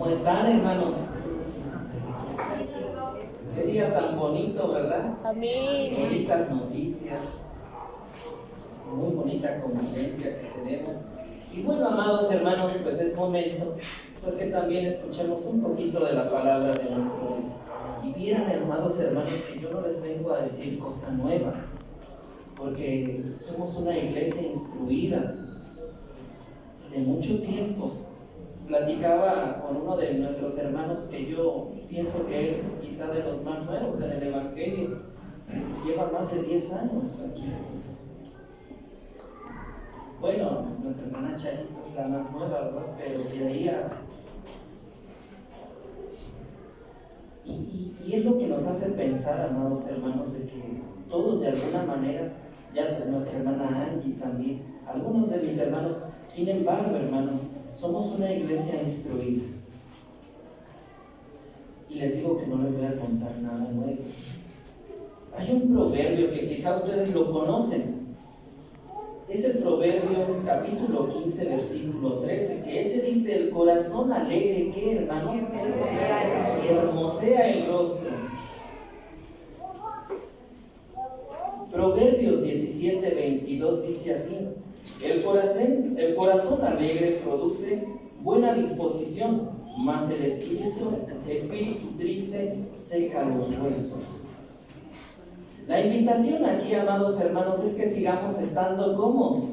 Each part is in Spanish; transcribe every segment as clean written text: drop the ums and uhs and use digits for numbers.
¿Cómo están, hermanos? Qué día tan bonito, ¿verdad? Amén. Bonitas noticias, muy bonita convivencia que tenemos. Y bueno, amados hermanos, pues es momento pues que también escuchemos un poquito de la palabra de nuestro Dios. Y vieran, amados hermanos, que yo no les vengo a decir cosa nueva, porque somos una iglesia instruida de mucho tiempo. Platicaba con uno de nuestros hermanos que yo pienso que es quizá de los más nuevos en el Evangelio. Lleva más de 10 años aquí. Bueno, nuestra hermana Chaita es la más nueva, ¿verdad? Pero de ahí a... Y es lo que nos hace pensar, amados hermanos, de que todos de alguna manera, ya nuestra hermana Angie también, algunos de mis hermanos, sin embargo, hermanos, somos una iglesia instruida. Y les digo que no les voy a contar nada nuevo. Hay un proverbio que quizá ustedes lo conocen. Es el proverbio capítulo 15, versículo 13, que ese dice: el corazón alegre, ¿qué, hermanos? Hermosea el rostro. Proverbios 17, 22 dice así: el corazón alegre produce buena disposición, mas el espíritu triste seca los huesos. La invitación aquí, amados hermanos, es que sigamos estando como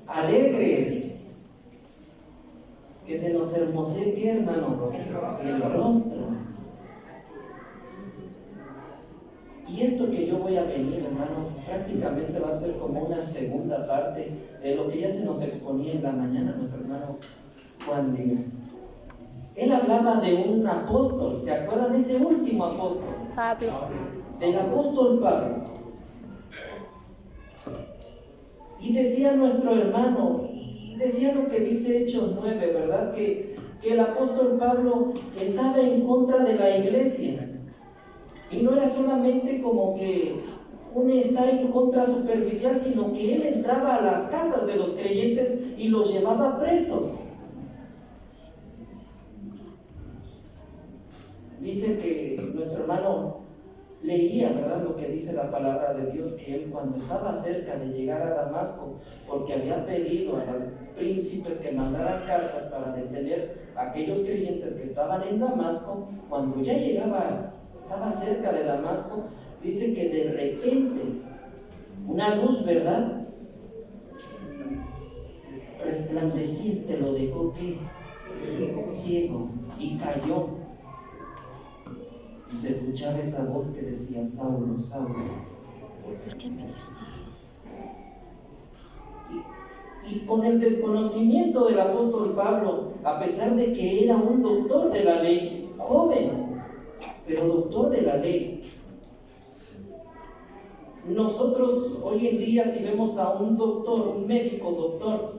alegres, que se nos hermosee, ¿qué, hermanos? El rostro. Y esto que yo voy a venir, hermanos, prácticamente va a ser como una segunda parte de lo que ya se nos exponía en la mañana nuestro hermano Juan Díaz. Él hablaba de un apóstol, ¿se acuerdan? Ese último apóstol, Pablo. del apóstol Pablo. Y decía nuestro hermano, y decía lo que dice Hechos 9, ¿verdad? Que el apóstol Pablo estaba en contra de la iglesia. Y no era solamente como que un estar en contra superficial, sino que él entraba a las casas de los creyentes y los llevaba presos. Dice que nuestro hermano leía, ¿verdad?, lo que dice la palabra de Dios, que él cuando estaba cerca de llegar a Damasco, porque había pedido a los príncipes que mandaran cartas para detener a aquellos creyentes que estaban en Damasco, cuando ya estaba cerca de Damasco, dice que de repente una luz, ¿verdad?, resplandeciente lo dejó que ciego, y cayó. Y se escuchaba esa voz que decía: Saulo, Saulo, ¿por qué me persigues? Y con el desconocimiento del apóstol Pablo, a pesar de que era un doctor de la ley, joven, pero doctor de la ley. Nosotros hoy en día, si vemos a un doctor, un médico doctor,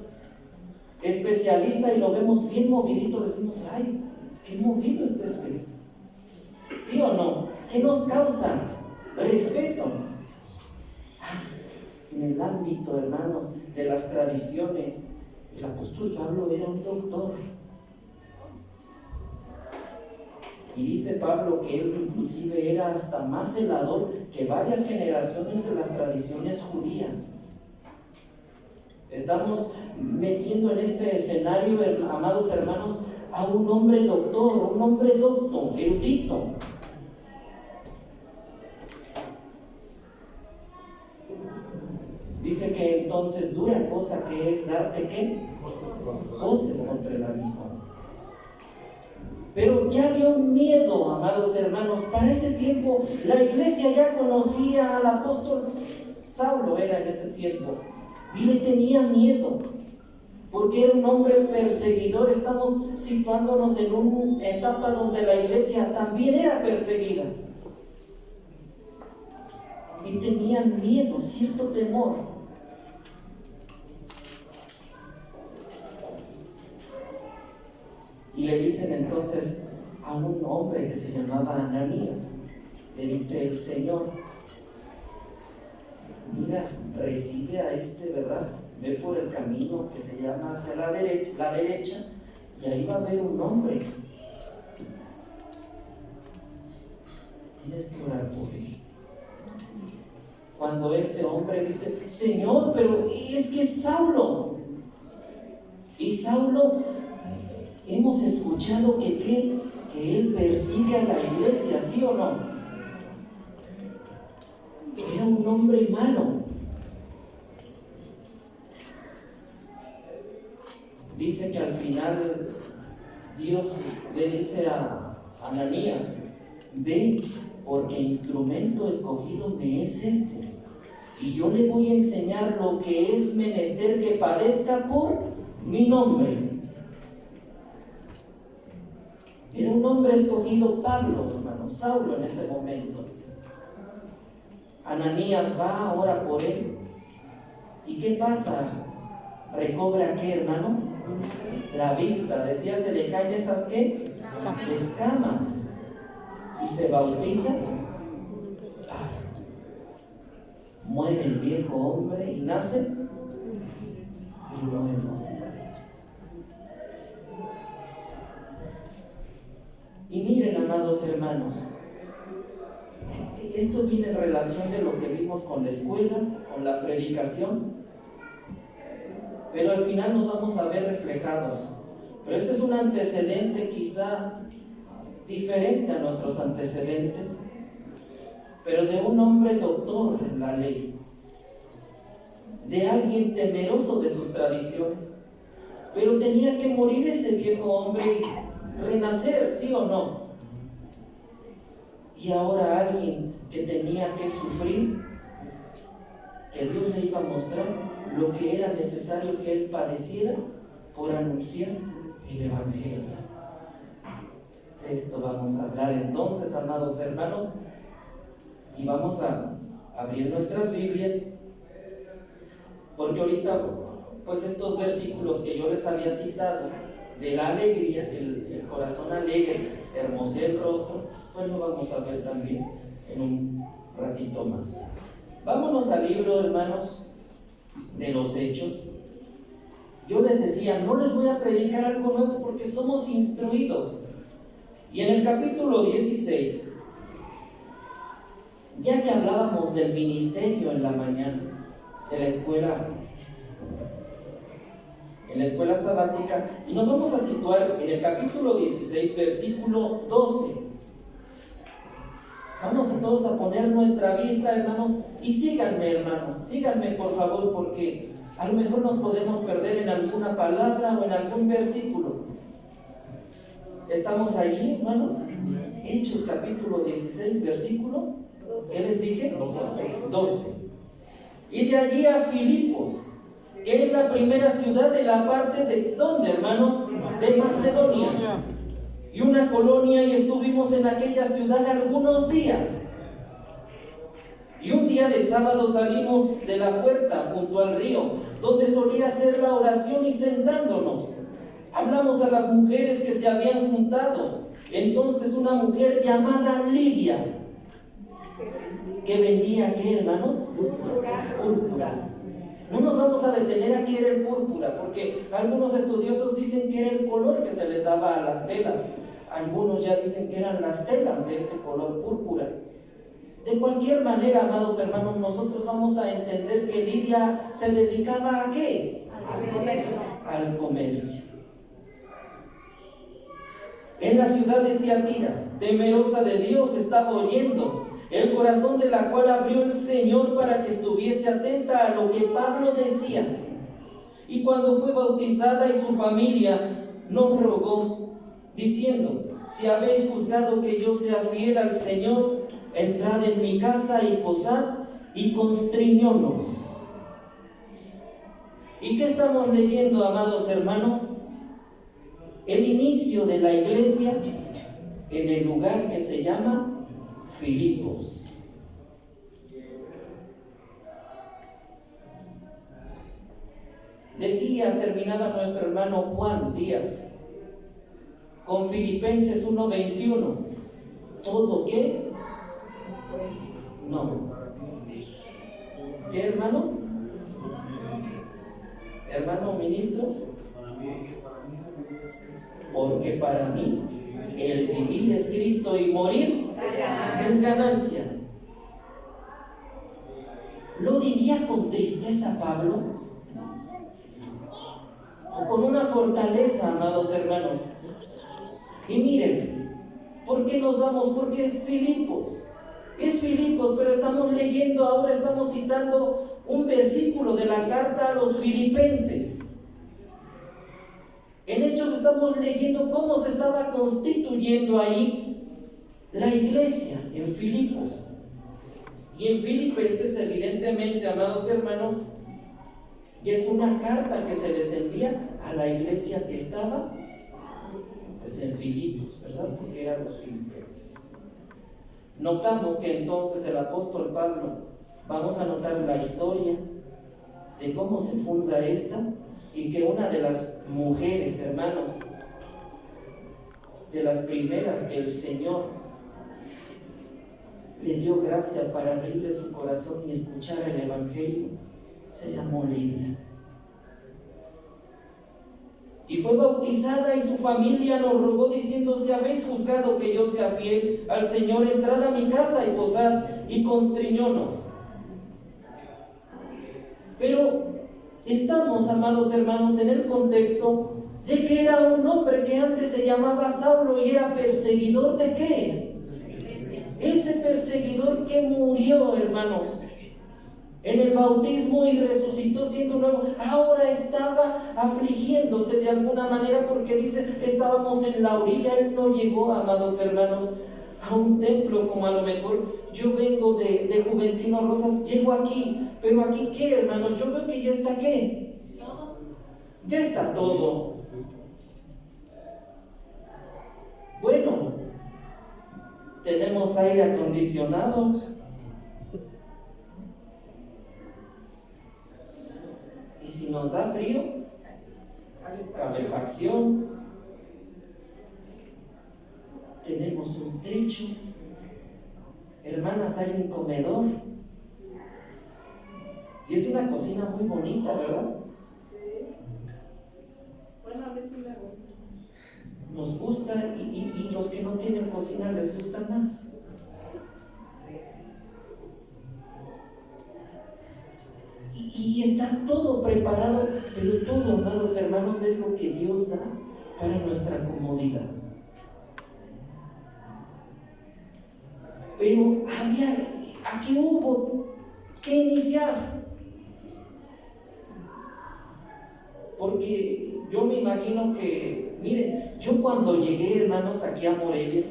especialista, y lo vemos bien movidito, decimos: ay, qué movido está este. ¿Sí o no? ¿Qué nos causa? Respeto. En el ámbito, hermanos, de las tradiciones, el apóstol Pablo era un doctor. Y dice Pablo que él inclusive era hasta más celador que varias generaciones de las tradiciones judías. Estamos metiendo en este escenario, amados hermanos, a un hombre doctor, un hombre docto, erudito. Dice que entonces dura cosa que es darte, ¿qué? Voces contra el aguijón. Pero ya había un miedo, amados hermanos. Para ese tiempo la iglesia ya conocía al apóstol Saulo, era en ese tiempo, y le tenía miedo, porque era un hombre perseguidor. Estamos situándonos en una etapa donde la iglesia también era perseguida. Y tenían miedo, cierto temor. Y le dicen entonces a un hombre que se llamaba Ananías, le dice el Señor: mira, recibe a este, ¿verdad? Ve por el camino que se llama hacia la derecha, y ahí va a haber un hombre. Tienes que orar por él. Cuando este hombre dice, Señor, pero es que es Saulo. Y Saulo, hemos escuchado que él persigue a la iglesia, ¿sí o no? Era un hombre malo. Dice que al final Dios le dice a Ananías, ve, porque instrumento escogido me es este, y yo le voy a enseñar lo que es menester que padezca por mi nombre. Era un hombre escogido, Pablo, hermano, Saulo en ese momento. Ananías va, ora por él. ¿Y qué pasa? ¿Recobra qué, hermanos? La vista. Decía, se le caen esas, ¿qué? Escamas. Y se bautiza. Muere el viejo hombre y nace el nuevo. Y miren, amados hermanos, esto viene en relación de lo que vimos con la escuela, con la predicación, pero al final nos vamos a ver reflejados. Pero este es un antecedente quizá diferente a nuestros antecedentes, pero de un hombre doctor en la ley, de alguien temeroso de sus tradiciones, pero tenía que morir ese viejo hombre y renacer, ¿sí o no? Y ahora alguien que tenía que sufrir, que Dios le iba a mostrar lo que era necesario que él padeciera por anunciar el Evangelio. De esto vamos a hablar entonces, amados hermanos, y vamos a abrir nuestras Biblias, porque ahorita, pues estos versículos que yo les había citado, de la alegría, el corazón alegre, hermosea el rostro, pues lo vamos a ver también en un ratito más. Vámonos al libro, hermanos, de los Hechos. Yo les decía, no les voy a predicar algo nuevo porque somos instruidos. Y en el capítulo 16, ya que hablábamos del ministerio en la mañana, de la escuela, en la escuela sabática, y nos vamos a situar en el capítulo 16, versículo 12. Vamos a todos a poner nuestra vista, hermanos, y síganme, hermanos, síganme por favor, porque a lo mejor nos podemos perder en alguna palabra o en algún versículo. ¿Estamos ahí, hermanos? Hechos capítulo 16, versículo, ¿qué les dije? 12. Y de allí a Filipos, que es la primera ciudad de la parte de, ¿dónde, hermanos? De Macedonia. Y una colonia, y estuvimos en aquella ciudad algunos días. Y un día de sábado salimos de la puerta junto al río, donde solía hacer la oración, y sentándonos, hablamos a las mujeres que se habían juntado. Entonces una mujer llamada Lidia, que vendía, ¿qué, hermanos? Púrpura. No nos vamos a detener a qué era el púrpura, porque algunos estudiosos dicen que era el color que se les daba a las telas. Algunos ya dicen que eran las telas de ese color púrpura. De cualquier manera, amados hermanos, nosotros vamos a entender que Lidia se dedicaba ¿a qué? Al comercio. En la ciudad de Tiatira, temerosa de Dios, estaba oyendo, el corazón de la cual abrió el Señor para que estuviese atenta a lo que Pablo decía. Y cuando fue bautizada y su familia, nos rogó, diciendo, si habéis juzgado que yo sea fiel al Señor, entrad en mi casa y posad, y constriñónos. ¿Y qué estamos leyendo, amados hermanos? El inicio de la iglesia en el lugar que se llama Filipos. Decía, terminaba nuestro hermano Juan Díaz con Filipenses 1:21. ¿Todo qué? No. ¿Qué, hermanos? ¿Hermano ministro? Porque para mí el vivir es Cristo y morir es ganancia. ¿Lo diría con tristeza Pablo? ¿O con una fortaleza, amados hermanos? Y miren, ¿por qué nos vamos? Porque es Filipos, pero estamos leyendo ahora, estamos citando un versículo de la carta a los filipenses. En Hechos estamos leyendo cómo se estaba constituyendo ahí la iglesia en Filipos. Y en Filipenses, evidentemente, amados hermanos, ya es una carta que se les envía a la iglesia que estaba pues en Filipos, ¿verdad? Porque eran los filipenses. Notamos que entonces el apóstol Pablo, vamos a notar la historia de cómo se funda esta, y que una de las mujeres, hermanos, de las primeras que el Señor le dio gracia para abrirle su corazón y escuchar el Evangelio, se llamó Lidia. Y fue bautizada, y su familia nos rogó diciendo: si habéis juzgado que yo sea fiel al Señor, entrad a mi casa y posad, y constriñónos. Pero estamos, amados hermanos, en el contexto de que era un hombre que antes se llamaba Saulo y era perseguidor ¿de qué? Ese perseguidor que murió, hermanos, en el bautismo y resucitó siendo nuevo, ahora estaba afligiéndose de alguna manera, porque dice, estábamos en la orilla. Él no llegó, amados hermanos, a un templo como a lo mejor yo vengo de Juventino Rosas, llego aquí, pero aquí ¿qué, hermanos? Yo veo que ya está ¿qué? Todo. Ya está todo. Bueno, tenemos aire acondicionado, y si nos da frío, calefacción, tenemos un techo, hermanas, hay un comedor, y es una cocina muy bonita, ¿verdad? Sí. Bueno, a mí sí me gusta. Nos gusta, y los que no tienen cocina les gusta más. Y está todo preparado, pero todo, amados hermanos, es lo que Dios da para nuestra comodidad. Pero aquí hubo que iniciar. Porque yo me imagino que, miren, yo cuando llegué, hermanos, aquí a Morelia,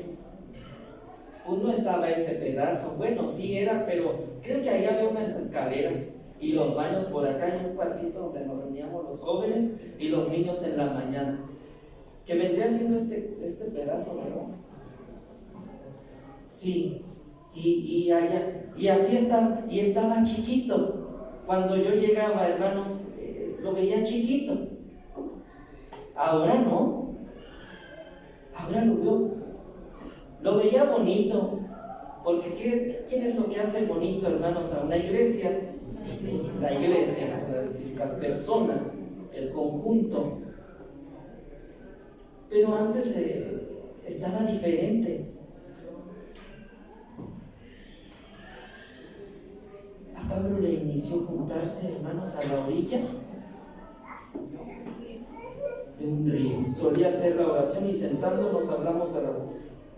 pues no estaba ese pedazo. Bueno, sí era, pero creo que ahí había unas escaleras y los baños por acá, y un cuartito donde nos reuníamos los jóvenes y los niños en la mañana, que vendría siendo este pedazo, ¿verdad? Sí, y allá, y así estaba, y estaba chiquito. Cuando yo llegaba, hermanos, lo veía chiquito. Ahora no, ahora lo veía bonito, porque ¿quién es lo que hace bonito, hermanos, a una iglesia? La iglesia, es decir, las personas, el conjunto. Pero antes estaba diferente. A Pablo le inició juntarse, hermanos, a la orilla de un río. Solía hacer la oración, y sentándonos hablamos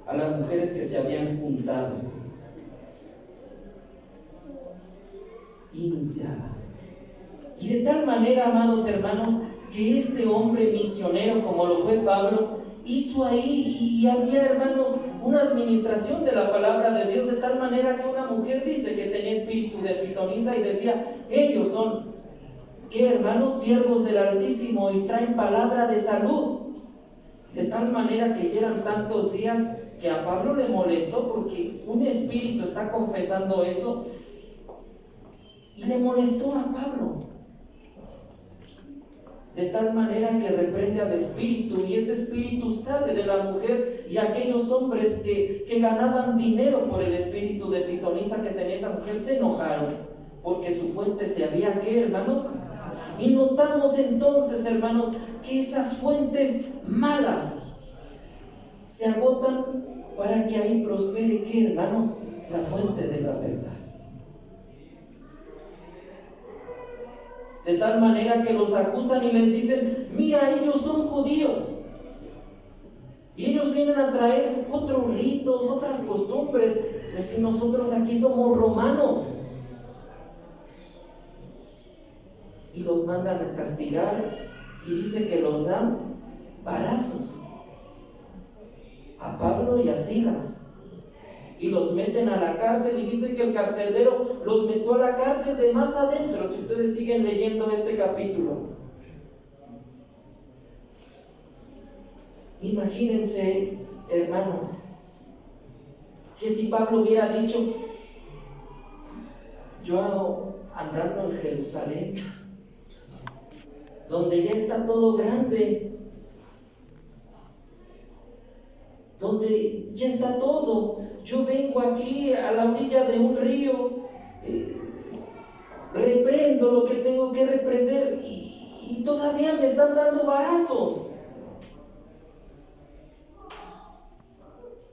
a las mujeres que se habían juntado. Iniciaba. Y de tal manera, amados hermanos, que este hombre misionero, como lo fue Pablo, hizo ahí, y había, hermanos, una administración de la palabra de Dios, de tal manera que una mujer dice que tenía espíritu de pitonisa y decía: ellos son, ¿qué, hermanos? Siervos del Altísimo, y traen palabra de salud. De tal manera que ya eran tantos días que a Pablo le molestó, porque un espíritu está confesando eso, y le molestó a Pablo. De tal manera que reprende al espíritu, y ese espíritu sale de la mujer, y aquellos hombres que ganaban dinero por el espíritu de pitonisa que tenía esa mujer se enojaron, porque su fuente se había, ¿qué, hermanos? Y notamos entonces, hermanos, que esas fuentes malas se agotan para que ahí prospere, ¿qué, hermanos? La fuente de la verdad. De tal manera que los acusan y les dicen: mira, ellos son judíos y ellos vienen a traer otros ritos, otras costumbres, pues si nosotros aquí somos romanos. Y los mandan a castigar y dice que los dan varazos a Pablo y a Silas y los meten a la cárcel, y dice que el carcelero los metió a la cárcel de más adentro, si ustedes siguen leyendo este capítulo. Imagínense, hermanos, que si Pablo hubiera dicho: yo andando en Jerusalén, donde ya está todo grande, donde ya está todo, yo vengo aquí a la orilla de un río, reprendo lo que tengo que reprender y todavía me están dando varazos.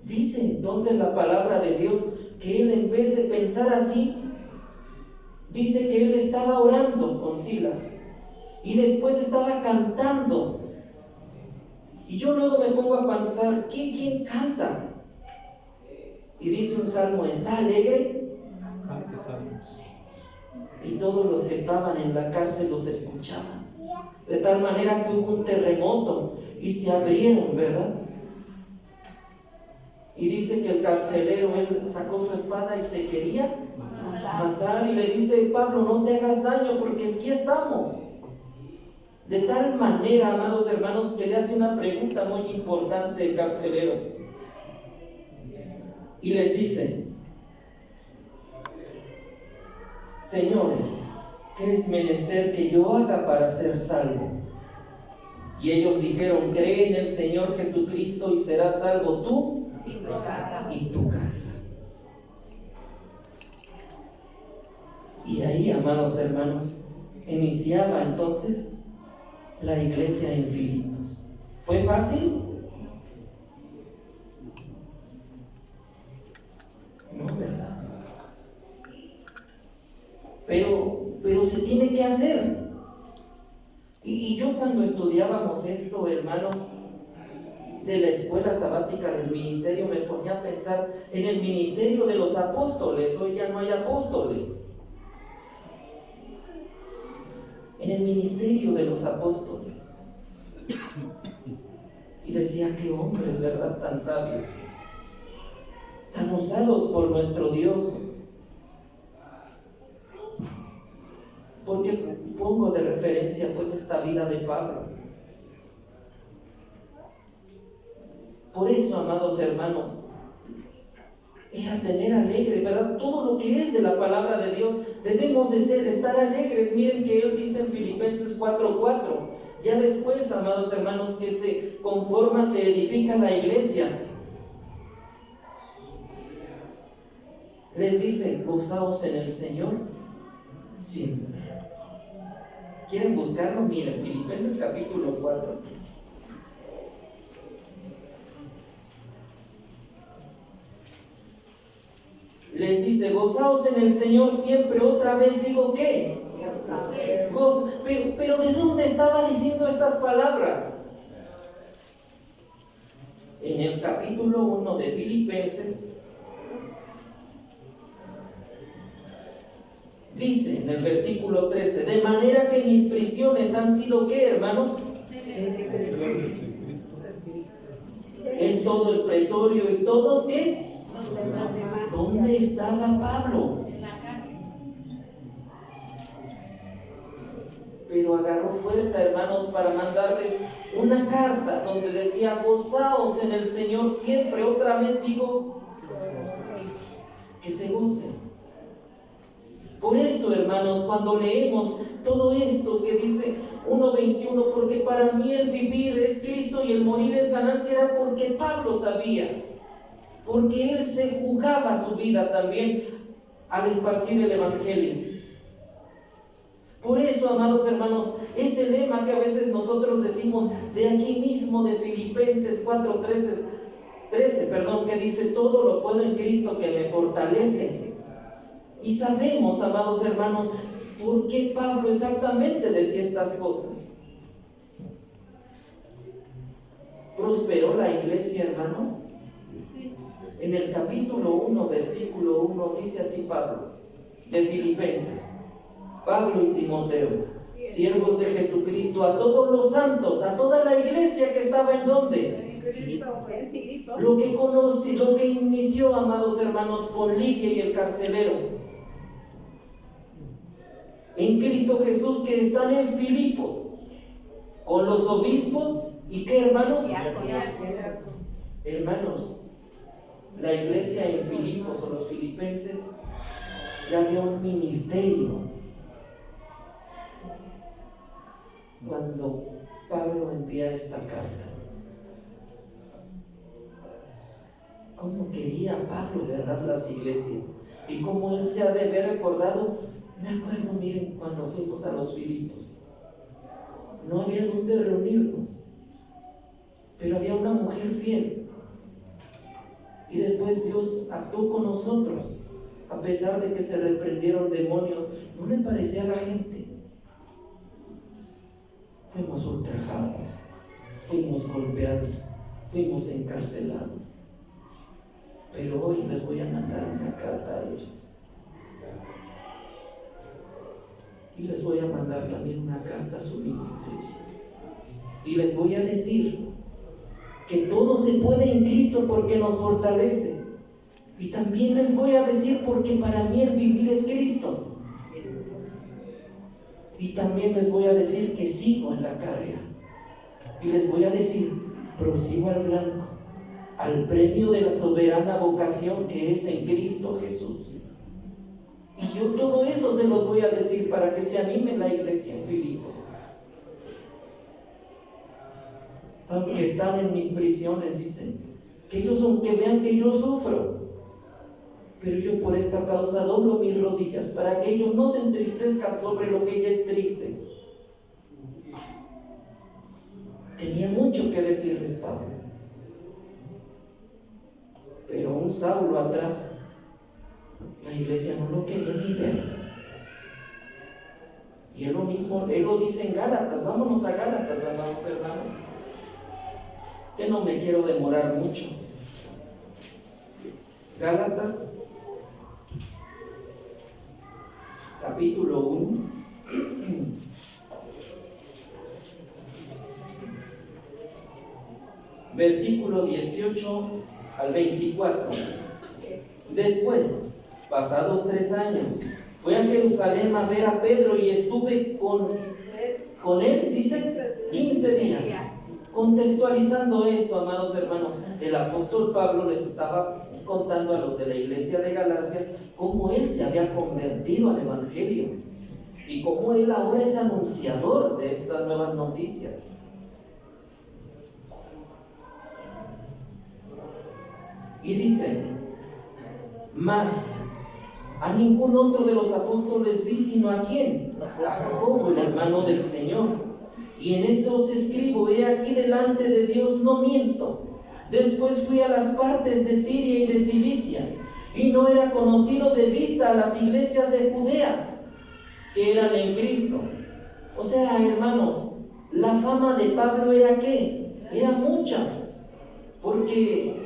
Dice entonces la palabra de Dios que él, en vez de pensar así, dice que él estaba orando con Silas y después estaba cantando. Y yo luego me pongo a pensar: ¿quién canta? Y dice un salmo: ¿está alegre? Cante salmos. Y todos los que estaban en la cárcel los escuchaban. De tal manera que hubo un terremoto y se abrieron, ¿verdad? Y dice que el carcelero, él sacó su espada y se quería matar. Y le dice: Pablo, no te hagas daño porque aquí estamos. De tal manera, amados hermanos, que le hace una pregunta muy importante el carcelero. Y les dice: señores, ¿qué es menester que yo haga para ser salvo? Y ellos dijeron: cree en el Señor Jesucristo y serás salvo tú y tu casa. Y ahí, amados hermanos, iniciaba entonces la iglesia en Filipos. ¿Fue fácil? No, ¿verdad? Pero se tiene que hacer. Y yo, cuando estudiábamos esto, hermanos, de la escuela sabática del ministerio, me ponía a pensar en el ministerio de los apóstoles. Hoy ya no hay apóstoles. En el ministerio de los apóstoles. Y decía: qué hombres, ¿verdad? Tan sabios, tan usados por nuestro Dios. Porque pongo de referencia pues esta vida de Pablo. Por eso, amados hermanos, era tener alegre, ¿verdad? Todo lo que es de la palabra de Dios debemos de estar alegres. Miren que él dice en Filipenses 4:4. Ya después, amados hermanos, que se conforma, se edifica la iglesia, les dice: gozaos en el Señor siempre. ¿Quieren buscarlo? Miren, Filipenses capítulo 4. Les dice: gozaos en el Señor siempre. Otra vez digo, ¿qué? Pero ¿de dónde estaba diciendo estas palabras? En el capítulo 1 de Filipenses dice en el versículo 13: de manera que mis prisiones han sido, ¿qué, hermanos? En todo el pretorio y todos, ¿qué? ¿Dónde estaba Pablo? En la cárcel. Pero agarró fuerza, hermanos, para mandarles una carta donde decía: gozaos en el Señor siempre. Otra vez digo, que se gocen. Por eso, hermanos, cuando leemos todo esto que dice 1:21, porque para mí el vivir es Cristo y el morir es ganancia, era porque Pablo sabía, porque él se jugaba su vida también al esparcir el Evangelio. Por eso, amados hermanos, ese lema que a veces nosotros decimos de aquí mismo, de Filipenses 4:13, que dice: todo lo puedo en Cristo que me fortalece. Y sabemos, amados hermanos, por qué Pablo exactamente decía estas cosas. ¿Prosperó la iglesia, hermanos? En el capítulo 1, versículo 1, dice así Pablo, de Filipenses: Pablo y Timoteo, siervos de Jesucristo, a todos los santos, a toda la iglesia que estaba en donde, lo que conocí, lo que inició, amados hermanos, con Lidia y el carcelero, en Cristo Jesús, que están en Filipos, con los obispos. ¿Y qué, hermanos? Hermanos, la iglesia en Filipos o los filipenses ya había un ministerio. Cuando Pablo envía esta carta, ¿cómo quería Pablo, verdad, las iglesias? Y cómo él se ha de haber recordado. Me acuerdo, miren, cuando fuimos a los Filipos, no había donde reunirnos, pero había una mujer fiel. Y después Dios actuó con nosotros, a pesar de que se reprendieron demonios. No le parecía a la gente. Fuimos ultrajados, fuimos golpeados, fuimos encarcelados. Pero hoy les voy a mandar una carta a ellos. Y les voy a mandar también una carta a su ministerio. Y les voy a decir que todo se puede en Cristo porque nos fortalece. Y también les voy a decir porque para mí el vivir es Cristo. Y también les voy a decir que sigo en la carrera. Y les voy a decir: prosigo al blanco, al premio de la soberana vocación que es en Cristo Jesús. Y yo todo eso se los voy a decir para que se anime la iglesia en Filipos. Aunque están en mis prisiones, dicen, que ellos aunque vean que yo sufro, pero yo por esta causa doblo mis rodillas para que ellos no se entristezcan sobre lo que ya es triste. Tenía mucho que decirles Pablo, pero un Saulo atrás, la iglesia no lo quería ni ver. Y es lo mismo, él lo dice en Gálatas. Vámonos a Gálatas, amados hermanos, que no me quiero demorar mucho. Gálatas, capítulo 1, versículo 18 al 24. Después, pasados 3 años, fui a Jerusalén a ver a Pedro y estuve con él, dice, 15 días. Contextualizando esto, amados hermanos, el apóstol Pablo les estaba contando a los de la iglesia de Galacia cómo él se había convertido al evangelio y cómo él ahora es anunciador de estas nuevas noticias. Y dice: mas a ningún otro de los apóstoles vi sino a quién, a Jacobo, el hermano del Señor. Y en esto os escribo: he aquí delante de Dios no miento. Después fui a las partes de Siria y de Cilicia, y no era conocido de vista a las iglesias de Judea, que eran en Cristo. O sea, hermanos, la fama de Pablo era ¿qué? Era mucha, porque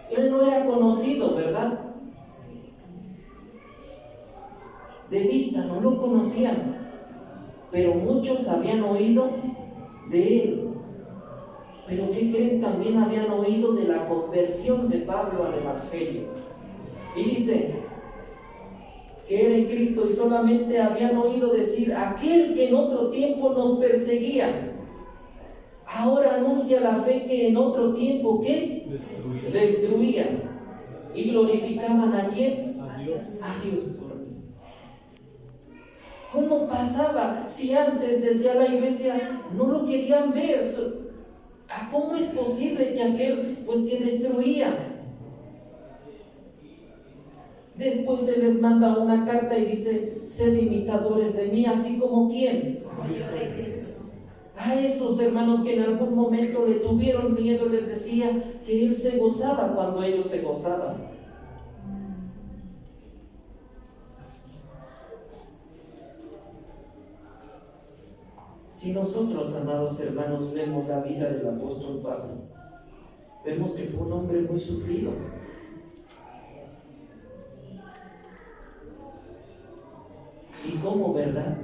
él no era conocido, ¿verdad? De vista, no lo conocían, pero muchos habían oído de él. Pero ¿qué creen? También habían oído de la conversión de Pablo al evangelio. Y dice que era en Cristo, y solamente habían oído decir: aquel que en otro tiempo nos perseguía, ahora anuncia la fe que en otro tiempo ¿qué? Destruía. Y glorificaban ¿a quién? A Dios. A Dios por mí. ¿Cómo pasaba si antes, decía la iglesia, no lo querían ver? ¿Cómo es posible que aquel, pues que destruía? Después Él les manda una carta y dice: sed imitadores de mí, así como ¿quién? A esos hermanos que en algún momento le tuvieron miedo, les decía que Él se gozaba cuando ellos se gozaban. Si nosotros, amados hermanos, vemos la vida del apóstol Pablo, vemos que fue un hombre muy sufrido. Y cómo, ¿verdad?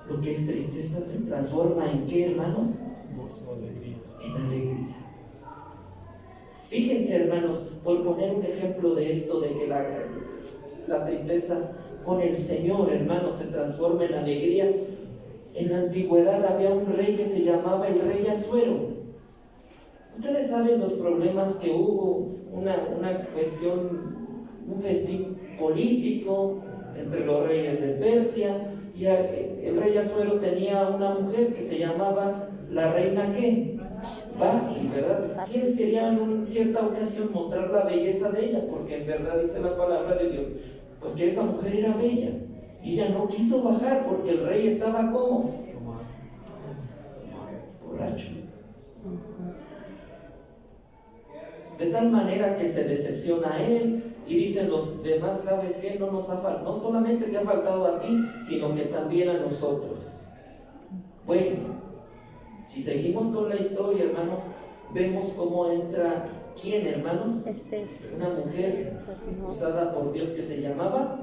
Lo que es tristeza se transforma en ¿qué, hermanos? Gozo, alegría. En alegría. Fíjense, hermanos, por poner un ejemplo de esto, de que la tristeza con el Señor, hermanos, se transforma en alegría. En la antigüedad había un rey que se llamaba el rey Asuero. Ustedes saben los problemas que hubo, una cuestión, un festín político entre los reyes de Persia, y el rey Asuero tenía una mujer que se llamaba la reina ¿qué? Vasti, ¿verdad? Quienes querían en cierta ocasión mostrar la belleza de ella, porque en verdad dice la palabra de Dios, pues que esa mujer era bella, y ella no quiso bajar porque el rey estaba como borracho. De tal manera que se decepciona a él y dicen los demás: ¿sabes qué? No nos ha faltado, no solamente te ha faltado a ti, sino que también a nosotros. Bueno, si seguimos con la historia, hermanos, vemos cómo entra ¿quién, hermanos? Esther. Una mujer usada por Dios que se llamaba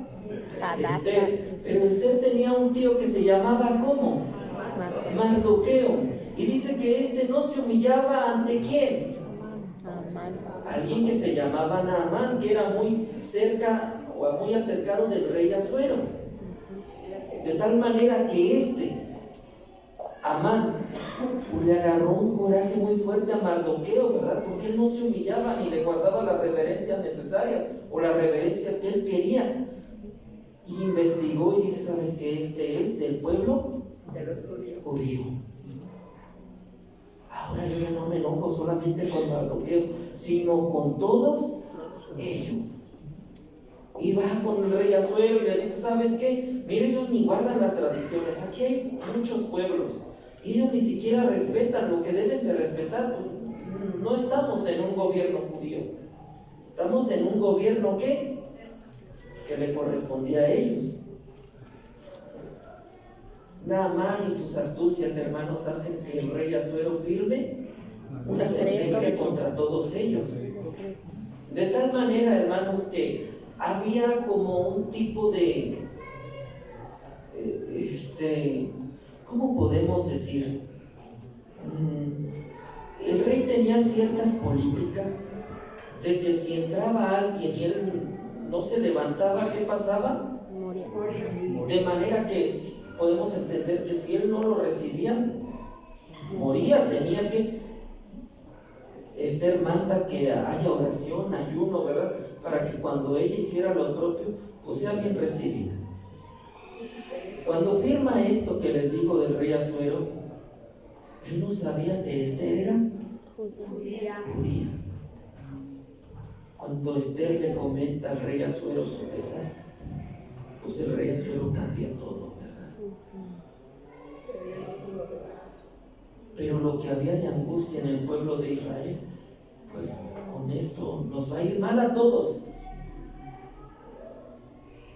Hadassah. Esther. Pero Esther tenía un tío que se llamaba ¿cómo? Mardoqueo. Y dice que este no se humillaba ante ¿quién? Amán. Alguien que se llamaba Naamán, que era muy cerca o muy acercado del rey Asuero. De tal manera que Amán, le agarró un coraje muy fuerte a Mardoqueo, ¿verdad? Porque él no se humillaba ni le guardaba las reverencias necesarias o las reverencias que él quería. Y investigó y dice: ¿sabes qué? Este es del pueblo judío. Ahora yo ya no me enojo solamente con Mardoqueo, sino con todos ellos. Y va con el rey Asuero y le dice: ¿sabes qué? Mire, ellos ni guardan las tradiciones. Aquí hay muchos pueblos y ellos ni siquiera respetan lo que deben de respetar. Pues no estamos en un gobierno judío, estamos en un gobierno que le correspondía a ellos. Naamán y sus astucias, hermanos, hacen que el rey Asuero firme una sentencia contra todos ellos. De tal manera, hermanos, que había como un tipo de ¿cómo podemos decir? El rey tenía ciertas políticas de que si entraba alguien y él no se levantaba, ¿qué pasaba? Moría. De manera que podemos entender que si él no lo recibía, moría. Tenía que Esther manda que haya oración, ayuno, ¿verdad? Para que cuando ella hiciera lo propio, pues sea bien recibida. Cuando firma esto que les digo del rey Asuero, él no sabía que Esther era judía. Cuando Esther le comenta al rey Asuero su pesar, pues el rey Asuero cambia todo, ¿verdad? Pero lo que había de angustia en el pueblo de Israel, pues con esto nos va a ir mal a todos.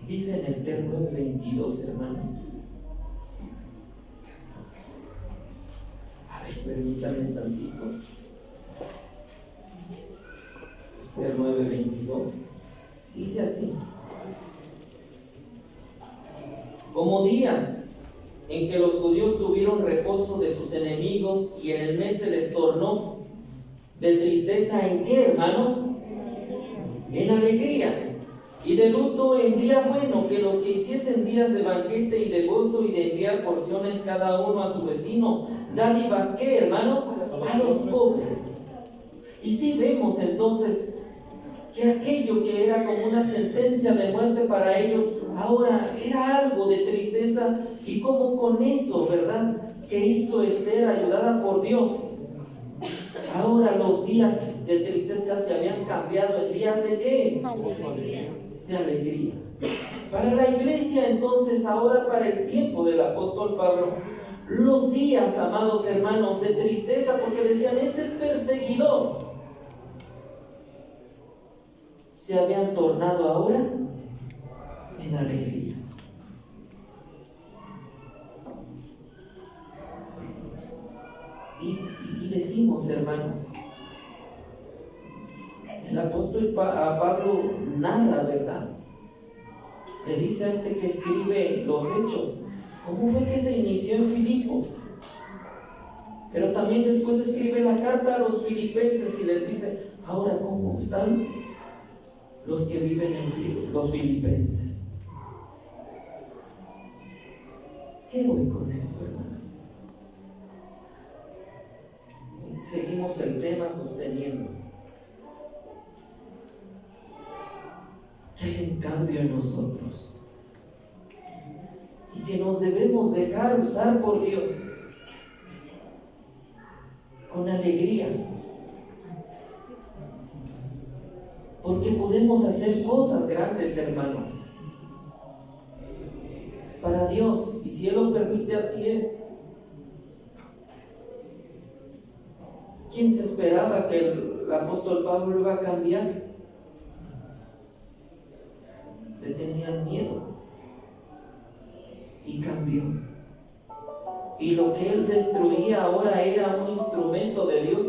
Dice en Esther 9:22, hermanos. A ver, permítanme tantito. Esther 9:22. Dice así: como días en que los judíos tuvieron reposo de sus enemigos y en el mes se les tornó de tristeza, ¿en qué, hermanos? En alegría. Y de luto en día bueno, que los que hiciesen días de banquete y de gozo y de enviar porciones cada uno a su vecino, dádivas, ¿qué, hermanos? A los pobres. Y si vemos entonces que aquello que era como una sentencia de muerte para ellos, ahora era algo de tristeza, y como con eso, ¿verdad?, que hizo Esther, ayudada por Dios, ahora los días de tristeza se habían cambiado en días de ¿qué? de alegría. Para la iglesia entonces, ahora para el tiempo del apóstol Pablo, los días, amados hermanos, de tristeza, porque decían, ese es perseguidor, se habían tornado ahora en alegría. Y decimos, hermanos, el apóstol a Pablo narra, ¿verdad? Le dice a este que escribe los hechos, ¿cómo fue que se inició en Filipos? Pero también después escribe la carta a los filipenses y les dice, ahora, ¿cómo están los que viven en los filipenses? ¿Qué voy con esto, hermanos? Seguimos el tema sosteniendo que hay un cambio en nosotros y que nos debemos dejar usar por Dios con alegría, porque podemos hacer cosas grandes, hermanos, para Dios, y si Él lo permite, así es. ¿Quién se esperaba que el apóstol Pablo iba a cambiar? Le tenían miedo y cambió. Y lo que él destruía ahora era un instrumento de Dios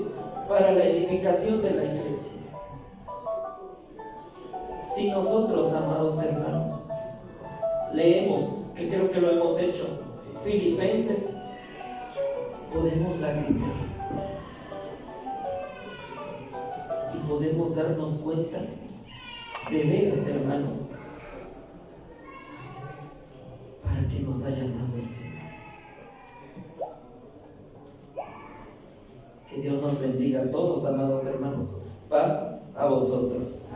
para la edificación de la iglesia. Si nosotros, amados hermanos, leemos, que creo que lo hemos hecho, Filipenses, podemos lagrimear. Y podemos darnos cuenta, de veras, hermanos, para que nos haya amado el Señor. Que Dios nos bendiga a todos, amados hermanos. Paz a vosotros.